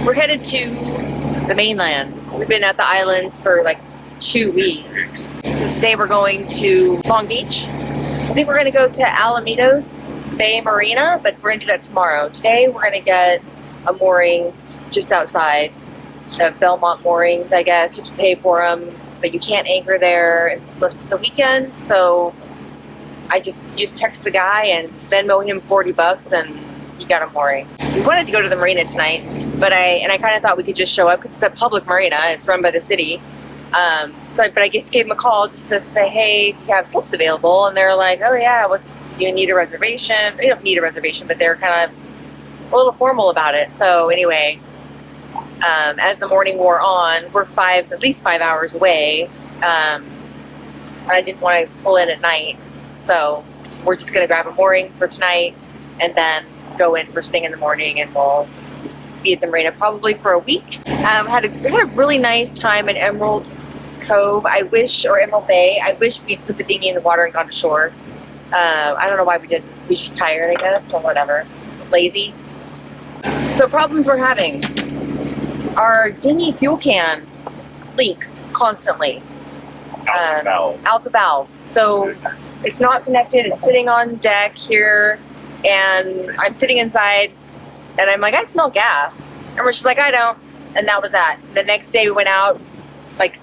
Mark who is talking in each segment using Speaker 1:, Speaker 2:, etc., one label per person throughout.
Speaker 1: We're headed to the mainland. We've been at the islands for like 2 weeks. So today we're going to Long Beach. I think we're going to go to Alamitos Bay Marina, but we're going to do that tomorrow. Today we're going to get a mooring just outside. The Belmont moorings, I guess. You have to pay for them, but you can't anchor there unless it's the weekend. So I just text the guy and Venmo him $40 and he got a mooring. We wanted to go to the marina tonight, but I kind of thought we could just show up because it's a public marina. It's run by the city. But I just gave him a call just to say, hey, you have slips available? And they're like, oh yeah, you need a reservation? You don't need a reservation, but they're kind of a little formal about it. So anyway, as the morning wore on, we're at least 5 hours away. I didn't want to pull in at night, so we're just going to grab a mooring for tonight and then go in first thing in the morning, and we'll be at the marina probably for a week. We had a really nice time in Emerald Cove, or Emerald Bay. I wish we'd put the dinghy in the water and gone to shore. I don't know why we didn't. We were just tired, I guess, or whatever. Lazy. So problems we're having. Our dinghy fuel can leaks constantly. Out the valve. So it's not connected. It's sitting on deck here, and I'm sitting inside, and I'm like, I smell gas. And she's like, I don't. And that was that. The next day we went out, like,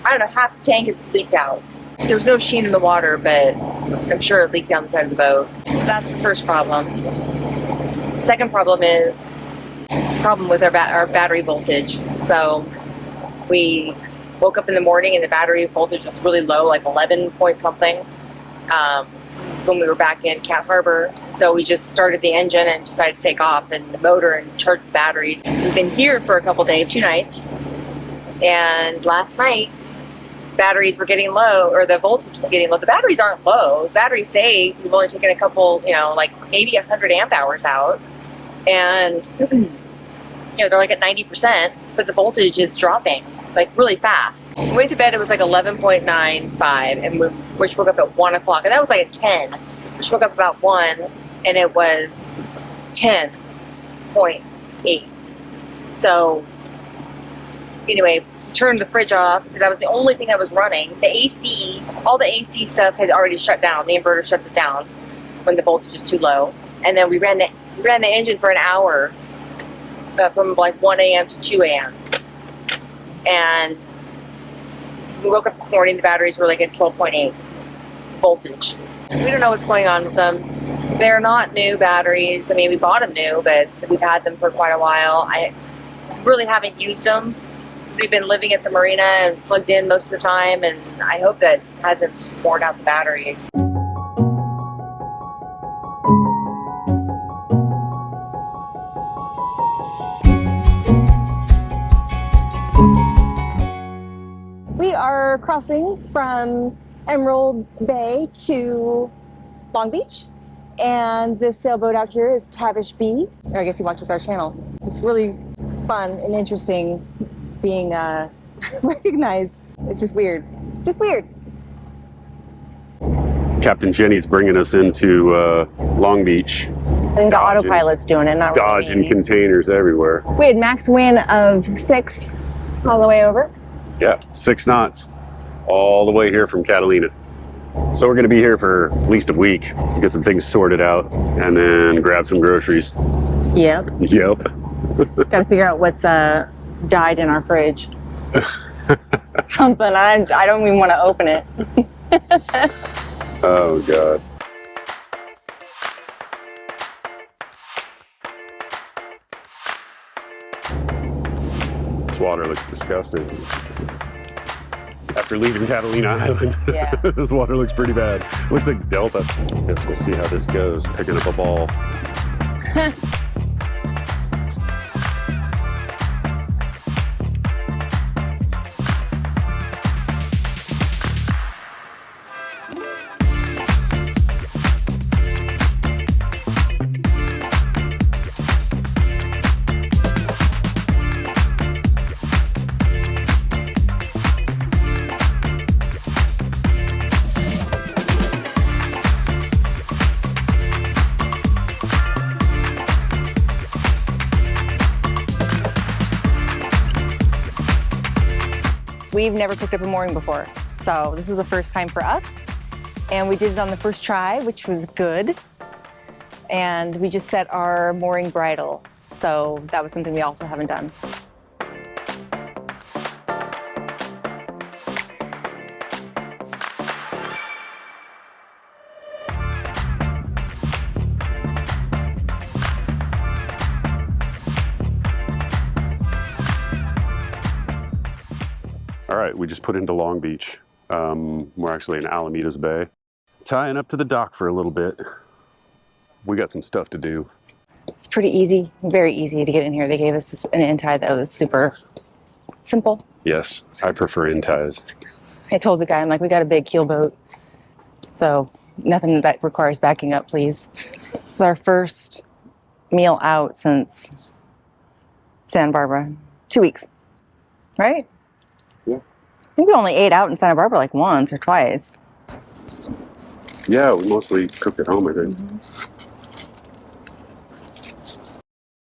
Speaker 1: I don't know, half the tank had leaked out. There was no sheen in the water, but I'm sure it leaked down the side of the boat. So that's the first problem. Second problem is with our battery voltage. So we woke up in the morning and the battery voltage was really low, like 11 point something. When we were back in Cat Harbor. So we just started the engine and decided to take off and the motor and charge the batteries. We've been here for a couple days, 2 nights. And last night, batteries were getting low, or the voltage was getting low. The batteries aren't low. The batteries say we've only taken a couple, like maybe 100 amp hours out. And, they're like at 90%, but the voltage is dropping like really fast. We went to bed, it was like 11.95, and we woke up at 1 o'clock, and that was like at 10. We woke up about 1, and it was 10.8. So anyway, we turned the fridge off because that was the only thing that was running. The AC, all the AC stuff had already shut down. The inverter shuts it down when the voltage is too low. And then we ran the engine for an hour, from like 1 a.m. to 2 a.m. And we woke up this morning, the batteries were like at 12.8 voltage. We don't know what's going on with them. They're not new batteries. I mean, we bought them new, but we've had them for quite a while. I really haven't used them. We've been living at the marina and plugged in most of the time, and I hope that hasn't just worn out the batteries.
Speaker 2: We are crossing from Emerald Bay to Long Beach, and this sailboat out here is Tavish B. I guess he watches our channel. It's really fun and interesting being recognized. It's just weird. Just weird.
Speaker 3: Captain Jenny's bringing us into Long Beach.
Speaker 2: I think the autopilot's doing it, not really.
Speaker 3: Dodging containers everywhere.
Speaker 2: We had max wind of 6 all the way over.
Speaker 3: Yeah, 6 knots all the way here from Catalina. So we're going to be here for at least a week, get some things sorted out, and then grab some groceries.
Speaker 2: Yep.
Speaker 3: Yep.
Speaker 2: Got to figure out what's died in our fridge. Something. I don't even want to open it.
Speaker 3: Oh, God. This water looks disgusting. After leaving Catalina Island,
Speaker 2: yeah.
Speaker 3: This water looks pretty bad. Looks like Delta. I guess we'll see how this goes, picking up a ball.
Speaker 2: We've never picked up a mooring before, so this was the first time for us. And we did it on the first try, which was good. And we just set our mooring bridle, so that was something we also haven't done.
Speaker 3: All right, we just put into Long Beach. We're actually in Alamitos Bay. Tying up to the dock for a little bit. We got some stuff to do.
Speaker 2: It's pretty easy, very easy to get in here. They gave us an in tie that was super simple.
Speaker 3: Yes, I prefer in ties.
Speaker 2: I told the guy, I'm like, we got a big keel boat, so nothing that requires backing up, please. It's our first meal out since Santa Barbara. 2 weeks, right?
Speaker 3: Yeah.
Speaker 2: I think we only ate out in Santa Barbara like once or twice.
Speaker 3: Yeah, we mostly cook at home, I think.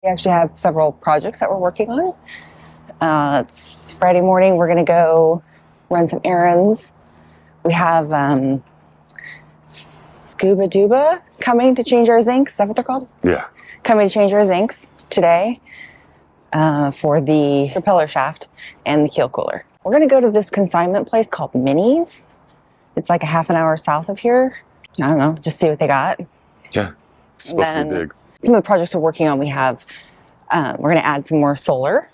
Speaker 2: We actually have several projects that we're working on. It's Friday morning. We're going to go run some errands. We have Scuba Duba coming to change our zincs. Is that what they're called?
Speaker 3: Yeah.
Speaker 2: Coming to change our zincs today for the propeller shaft and the keel cooler. We're going to go to this consignment place called Minnie's. It's like a half an hour south of here. I don't know, just see what they got.
Speaker 3: Yeah, it's supposed to be big.
Speaker 2: Some of the projects we're working on, we have, we're going to add some more solar.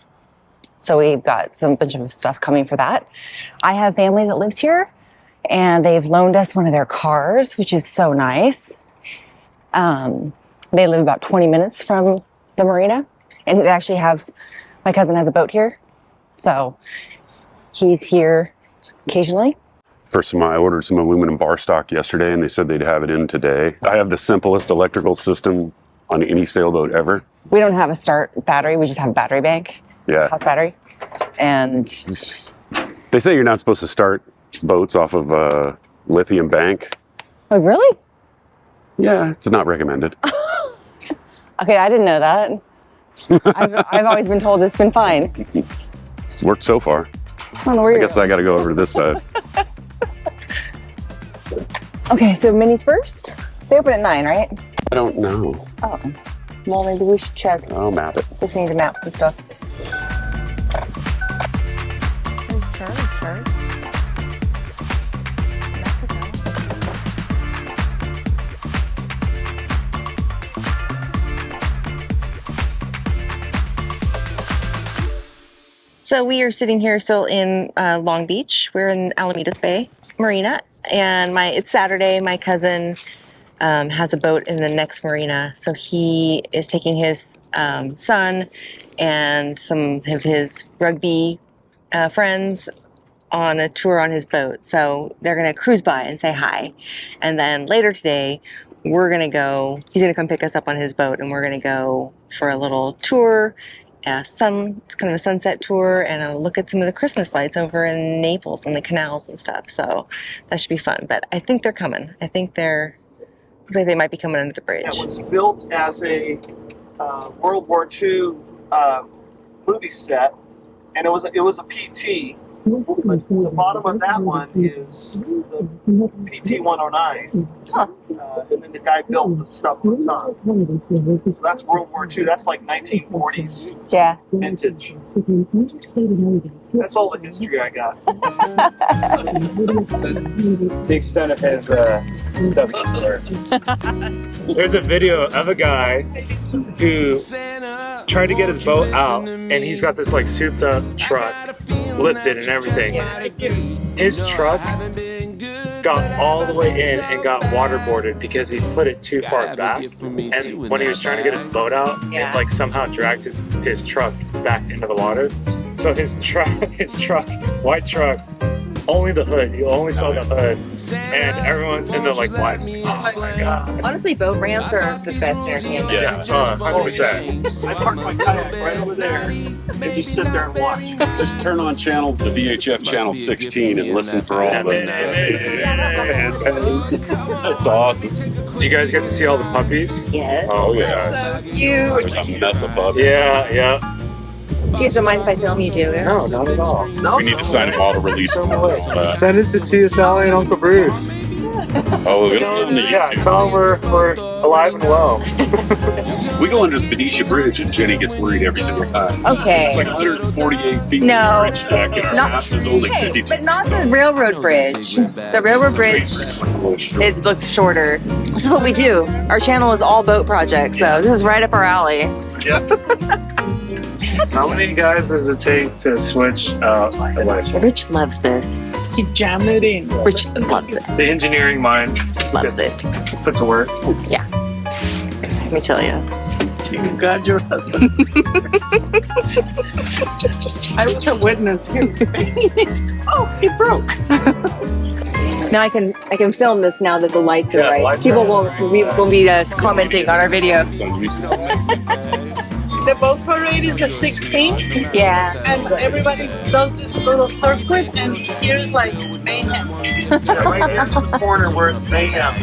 Speaker 2: So we've got some bunch of stuff coming for that. I have family that lives here, and they've loaned us one of their cars, which is so nice. They live about 20 minutes from the marina, and they actually have, my cousin has a boat here, so he's here occasionally.
Speaker 3: I ordered some aluminum bar stock yesterday, and they said they'd have it in today. I have the simplest electrical system on any sailboat ever.
Speaker 2: We don't have a start battery, we just have a battery bank.
Speaker 3: Yeah.
Speaker 2: House battery. And
Speaker 3: they say you're not supposed to start boats off of a lithium bank.
Speaker 2: oh, really?
Speaker 3: Yeah, it's not recommended.
Speaker 2: Okay, I didn't know that. I've always been told it's been fine.
Speaker 3: It's worked so far.
Speaker 2: I don't know where
Speaker 3: I
Speaker 2: you're
Speaker 3: guess I got to go over to this side.
Speaker 2: Okay, so Minnie's first. They open at 9, right?
Speaker 3: I don't know.
Speaker 2: Oh, well, maybe we should check.
Speaker 3: I'll map it.
Speaker 2: Just need to map some stuff. There's Charlie shirts. Mexico. So we are sitting here still in Long Beach. We're in Alamitos Bay Marina, and it's Saturday. My cousin has a boat in the next marina, so he is taking his son and some of his rugby friends on a tour on his boat. So they're gonna cruise by and say hi, and then later today we're gonna go. He's gonna come pick us up on his boat, and we're gonna go for a little tour. It's kind of a sunset tour, and a look at some of the Christmas lights over in Naples and the canals and stuff. So that should be fun. But I think they're coming. I think looks like they might be coming under the bridge.
Speaker 4: It was built as a World War II movie set, and it was a PT. But the bottom of that one is the PT 109, and then the guy built the stuff on top. So that's World War II. That's like 1940s
Speaker 2: Yeah.
Speaker 4: vintage. That's all the history I got.
Speaker 5: The extent of his stuff. There's a video of a guy who tried to get his boat out, and he's got this like souped up truck, lifted and everything. His truck got all the way in and got waterboarded because he put it too far back, and when he was trying to get his boat out, it like somehow dragged his truck back into the water. So his truck, white truck, only the hood. You only saw the hood, and everyone's in the like wives. Oh my god!
Speaker 1: Honestly, boat ramps are the best entertainment.
Speaker 5: Yeah, 100%.
Speaker 4: I parked my kayak right over there and just sit there and watch.
Speaker 3: Just turn on the VHF channel 16 and listen for all the... That's awesome.
Speaker 5: Did you guys get to see all the puppies?
Speaker 1: Yes.
Speaker 3: Oh yeah.
Speaker 1: So cute.
Speaker 3: There's a mess of puppies.
Speaker 5: Yeah.
Speaker 2: You guys don't mind if I film you, do you?
Speaker 5: No, not at all.
Speaker 4: No,
Speaker 3: We need to sign a model release form and all that.
Speaker 5: Send it to Tia Sally and Uncle Bruce.
Speaker 3: Oh, we don't on the
Speaker 5: Yeah,
Speaker 3: YouTube.
Speaker 5: tell them we're alive and well.
Speaker 3: We go under the Benicia Bridge and Jenny gets worried every single time.
Speaker 2: Okay.
Speaker 3: It's like 148 feet
Speaker 2: No.
Speaker 3: bridge deck and our
Speaker 2: Not-
Speaker 3: mast is only
Speaker 2: Hey,
Speaker 3: 52.
Speaker 2: but not the railroad bridge. The railroad bridge, it looks shorter. This is what we do. Our channel is all boat projects, so this is right up our alley.
Speaker 5: How many guys does it take to switch out the light?
Speaker 2: Rich loves this.
Speaker 6: He jammed it in.
Speaker 2: Rich loves it.
Speaker 5: The engineering mind
Speaker 2: Loves
Speaker 5: gets
Speaker 2: it.
Speaker 5: put to work.
Speaker 2: Let me tell you.
Speaker 6: You got your husband. I was a witness. Oh, it broke.
Speaker 2: Now I can film this now that the lights are
Speaker 5: Yeah,
Speaker 2: right.
Speaker 5: lights
Speaker 2: People
Speaker 5: are
Speaker 2: won't be commenting on our video.
Speaker 6: The boat parade is the 16th,
Speaker 2: Yeah.
Speaker 6: and everybody does this little circuit, and here's like mayhem.
Speaker 4: Yeah, right here's the corner where it's mayhem.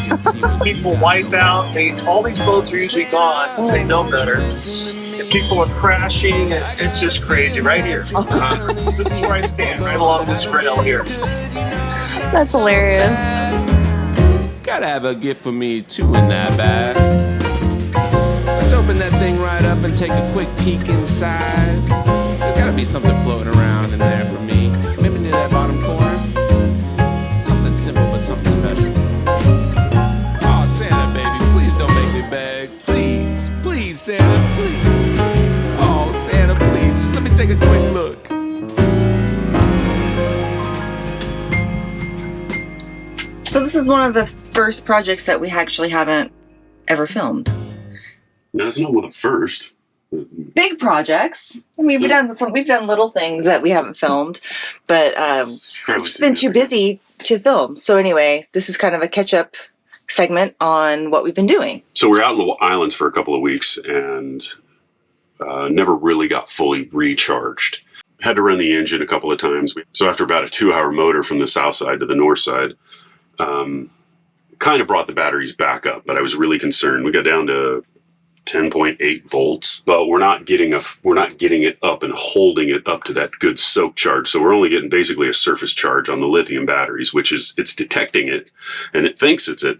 Speaker 4: People wipe out. All these boats are usually gone because they know better. And people are crashing, and it's just crazy right here. This is where I stand, right along this rail here.
Speaker 2: That's hilarious.
Speaker 7: Gotta have a gift for me too in that bag. Let's open that thing right up and take a quick peek inside. There's gotta be something floating around in there for me. Maybe near that bottom corner. Something simple but something special. Oh, Santa, baby, please don't make me beg. Please, please, Santa, please. Oh, Santa, please, just let me take a quick look.
Speaker 2: So this is one of the first projects that we actually haven't ever filmed.
Speaker 3: No, it's not one of the first.
Speaker 2: Big projects. I mean, we've done little things that we haven't filmed, but we've just been too busy to film. So anyway, this is kind of a catch-up segment on what we've been doing.
Speaker 3: So we're out in the islands for a couple of weeks and never really got fully recharged. Had to run the engine a couple of times. So after about a 2-hour motor from the south side to the north side, kind of brought the batteries back up, but I was really concerned. We got down to 10.8 volts, but we're not getting it up and holding it up to that good soak charge. So we're only getting basically a surface charge on the lithium batteries, which is, it's detecting it and it thinks it's at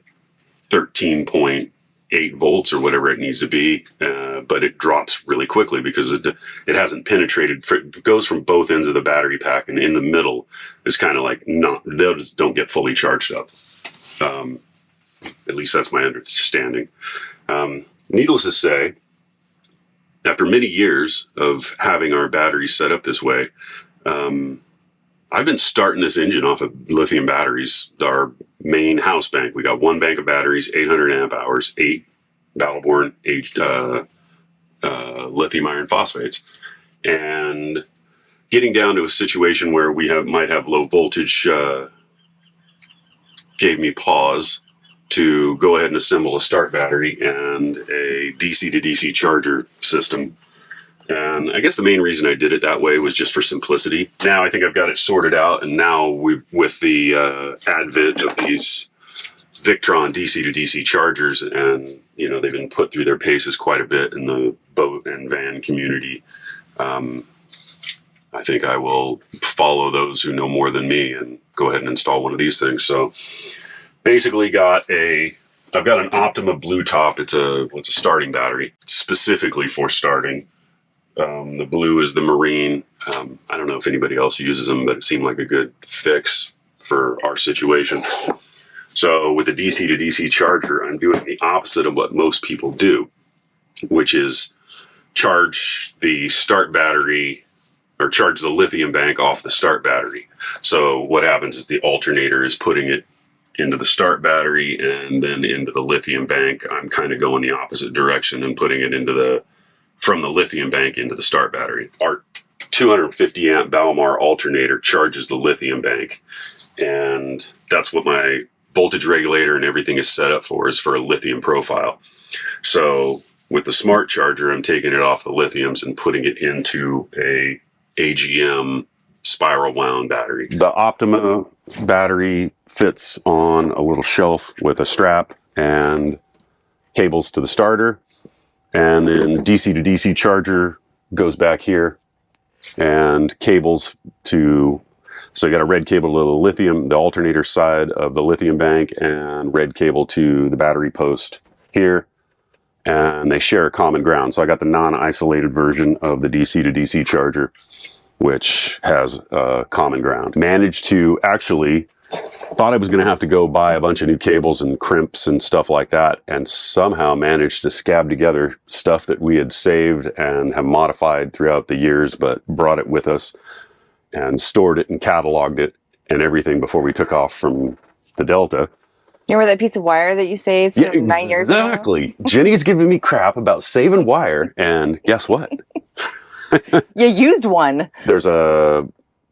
Speaker 3: 13.8 volts or whatever it needs to be, but it drops really quickly because it hasn't penetrated. It goes from both ends of the battery pack, and in the middle is kind of like those don't get fully charged up. At least that's my understanding. Needless to say, after many years of having our batteries set up this way, I've been starting this engine off of lithium batteries, our main house bank. We got one bank of batteries, 800 amp hours, 8 Battle-Born aged lithium iron phosphates. And getting down to a situation where we might have low voltage gave me pause to go ahead and assemble a start battery and a DC to DC charger system. And I guess the main reason I did it that way was just for simplicity. Now I think I've got it sorted out, and now with the advent of these Victron DC to DC chargers, and you know, they've been put through their paces quite a bit in the boat and van community. I think I will follow those who know more than me and go ahead and install one of these things. So basically I've got an Optima Blue Top. It's a starting battery specifically for starting. The blue is the Marine. I don't know if anybody else uses them, but it seemed like a good fix for our situation. So with the DC to DC charger, I'm doing the opposite of what most people do, which is charge the start battery or charge the lithium bank off the start battery. So what happens is the alternator is putting it into the start battery and then into the lithium bank. I'm kind of going the opposite direction and putting it from the lithium bank into the start battery. Our 250 amp Balmar alternator charges the lithium bank, and that's what my voltage regulator and everything is set up for, is for a lithium profile. So with the smart charger, I'm taking it off the lithiums and putting it into a AGM spiral wound battery. The Optima battery fits on a little shelf with a strap and cables to the starter, and then DC to DC charger goes back here and cables to, so you got a red cable to the lithium, the alternator side of the lithium bank, and red cable to the battery post here. And they share a common ground. So I got the non-isolated version of the DC to DC charger, which has common ground. Managed to actually, thought I was going to have to go buy a bunch of new cables and crimps and stuff like that, and somehow managed to scab together stuff that we had saved and have modified throughout the years, but brought it with us and stored it and cataloged it and everything before we took off from the Delta.
Speaker 2: You remember that piece of wire that you saved from 9 years ago?
Speaker 3: Exactly. Jenny's giving me crap about saving wire, and guess what?
Speaker 2: You used one.
Speaker 3: There's a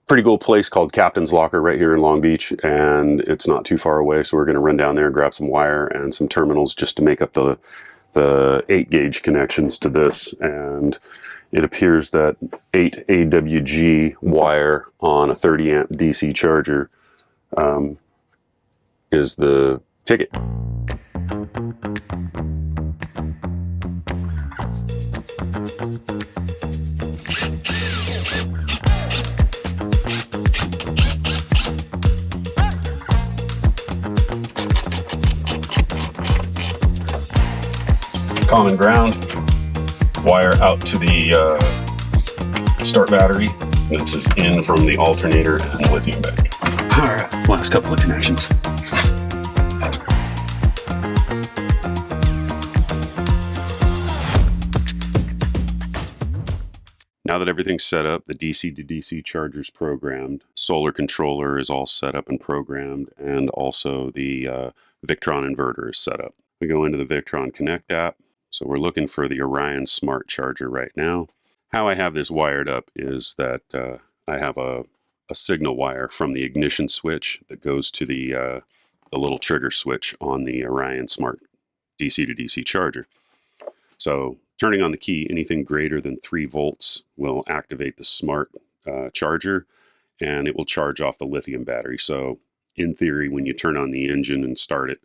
Speaker 3: pretty cool place called Captain's Locker right here in Long Beach, and it's not too far away, so we're going to run down there and grab some wire and some terminals just to make up the 8-gauge connections to this. And it appears that 8 AWG wire on a 30 amp DC charger is the ticket. Common ground, wire out to the start battery. This is in from the alternator and lithium bank. All right, last couple of connections. Now that everything's set up, the DC to DC charger's programmed, solar controller is all set up and programmed, and also the Victron inverter is set up. We go into the Victron Connect app. So we're looking for the Orion Smart Charger right now. How I have this wired up is that I have a signal wire from the ignition switch that goes to the little trigger switch on the Orion Smart DC to DC charger. So turning on the key, anything greater than 3 volts will activate the Smart charger, and it will charge off the lithium battery. So in theory, when you turn on the engine and start it,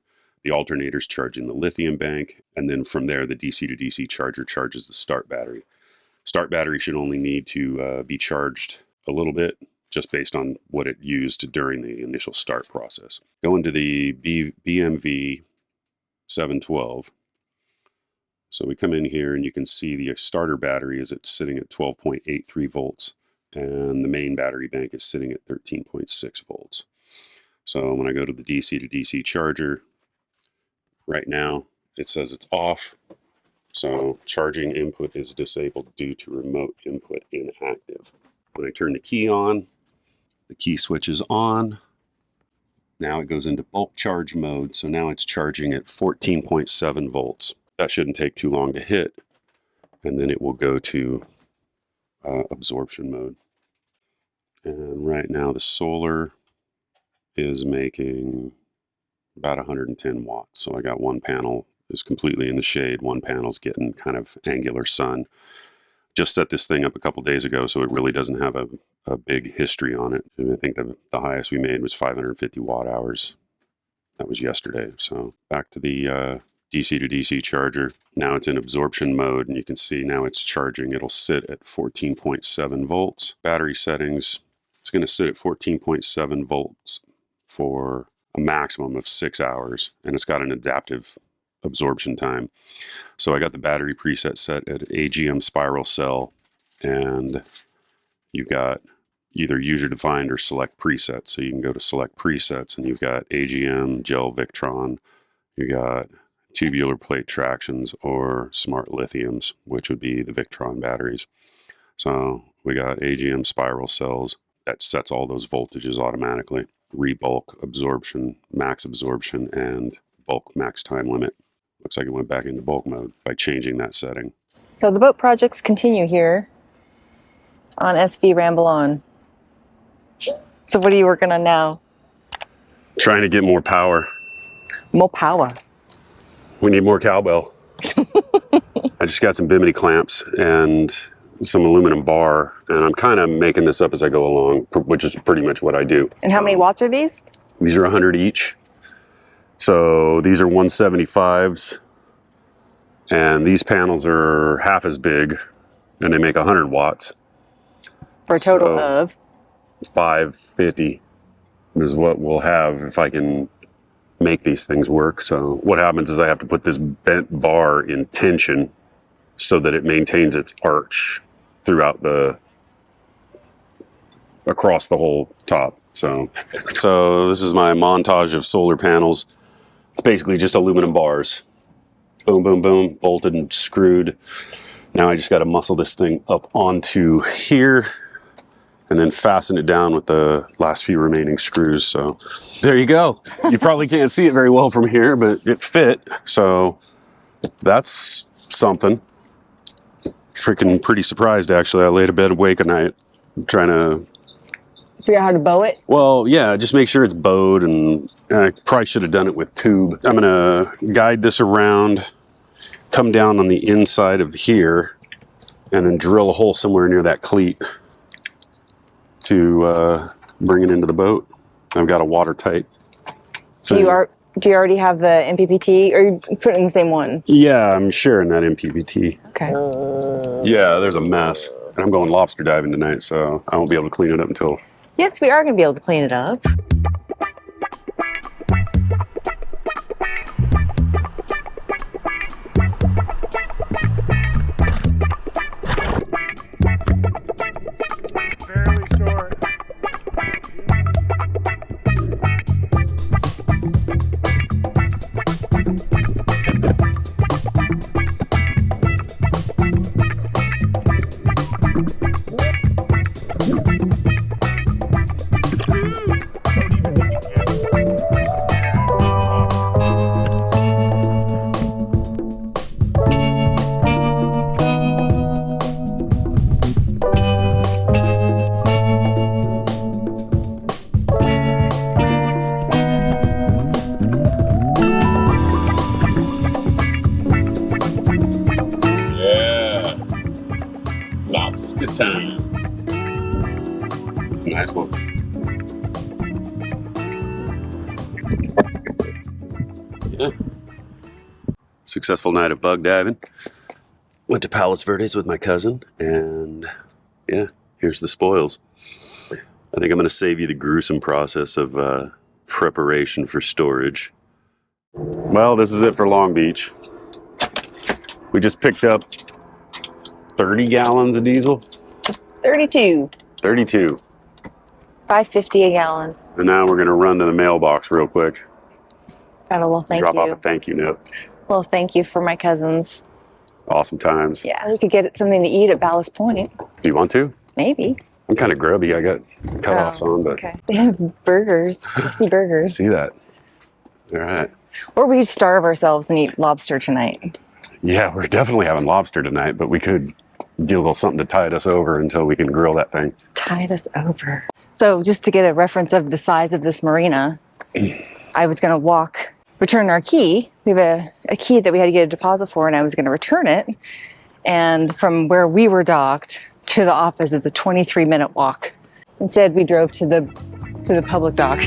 Speaker 3: the alternator's charging the lithium bank, and then from there, the DC to DC charger charges the start battery. Start battery should only need to be charged a little bit, just based on what it used during the initial start process. Go into the BMV 712. So we come in here and you can see the starter battery is sitting at 12.83 volts, and the main battery bank is sitting at 13.6 volts. So when I go to the DC to DC charger, right now, it says it's off, so charging input is disabled due to remote input inactive. When I turn the key on, the key switch is on. Now it goes into bulk charge mode, so now it's charging at 14.7 volts. That shouldn't take too long to hit, and then it will go to absorption mode. And right now the solar is making about 110 watts. So I got one panel is completely in the shade, one panel's getting kind of angular sun. Just set this thing up a couple days ago, so it really doesn't have a big history on it. And I think the highest we made was 550 watt hours. That was yesterday. So back to the DC to DC charger. Now it's in absorption mode, and you can see now it's charging. It'll sit at 14.7 volts. Battery settings, it's going to sit at 14.7 volts for a maximum of 6 hours, and it's got an adaptive absorption time. So I got the battery preset set at AGM spiral cell, and you've got either user defined or select presets. So you can go to select presets, and you've got AGM, gel Victron, you got tubular plate tractions, or smart lithiums, which would be the Victron batteries. So we got AGM spiral cells that sets all those voltages automatically. Rebulk absorption, max absorption, and bulk max time limit. Looks like it went back into bulk mode by changing that setting.
Speaker 2: So the boat projects continue here on SV Ramble On. So what are you working on now?
Speaker 3: Trying to get more power.
Speaker 2: More power.
Speaker 3: We need more cowbell. I just got some bimini clamps and some aluminum bar, and I'm kind of making this up as I go along, which is pretty much what I do.
Speaker 2: And how many watts are these?
Speaker 3: These are 100 each. So these are 175s, and these panels are half as big, and they make 100 watts.
Speaker 2: For a total
Speaker 3: So,
Speaker 2: of?
Speaker 3: $550 is what we'll have if I can make these things work. So what happens is I have to put this bent bar in tension so that it maintains its arch throughout across the whole top. So this is my montage of solar panels. It's basically just aluminum bars. Boom, boom, boom, bolted and screwed. Now I just got to muscle this thing up onto here and then fasten it down with the last few remaining screws. So there you go. You probably can't see it very well from here, but it fit. So that's something. Freaking pretty surprised, actually. I laid a bed awake at night trying to
Speaker 2: Figure out how to bow it?
Speaker 3: well, yeah, just make sure it's bowed, and I probably should have done it with tube. I'm gonna guide this around, come down on the inside of here, and then drill a hole somewhere near that cleat to bring it into the boat. I've got a watertight.
Speaker 2: Do you already have the MPPT, or you put it in the same one?
Speaker 3: Yeah, I'm sharing that MPPT.
Speaker 2: Okay.
Speaker 3: Yeah, there's a mess. And I'm going lobster diving tonight, so I won't be able to clean it up until...
Speaker 2: Yes, we are going to be able to clean it up.
Speaker 5: Fairly short.
Speaker 3: Lobster time. Nice one. Yeah. Successful night of bug diving. Went to Palos Verdes with my cousin, and yeah, here's the spoils. I think I'm going to save you the gruesome process of preparation for storage. Well, this is it for Long Beach. We just picked up 30 gallons of diesel.
Speaker 2: 32.
Speaker 3: 32.
Speaker 2: $5.50 a gallon.
Speaker 3: And now we're going to run to the mailbox real quick.
Speaker 2: Well, thank
Speaker 3: Drop
Speaker 2: you.
Speaker 3: off a thank you note.
Speaker 2: Well, thank you for my cousins.
Speaker 3: Awesome times.
Speaker 2: Yeah, we could get something to eat at Ballast Point.
Speaker 3: Do you want to?
Speaker 2: Maybe.
Speaker 3: I'm kind of grubby. I got cutoffs on, but
Speaker 2: Okay. They have burgers. Spicy burgers.
Speaker 3: see that. All right.
Speaker 2: Or we could starve ourselves and eat lobster tonight.
Speaker 3: Yeah, we're definitely having lobster tonight, but we could get a little something to tide us over until we can grill that thing.
Speaker 2: Tide us over. So just to get a reference of the size of this marina, I was going to return our key. We have a key that we had to get a deposit for, and I was going to return it. And from where we were docked to the office is a 23-minute walk. Instead, we drove to the public dock.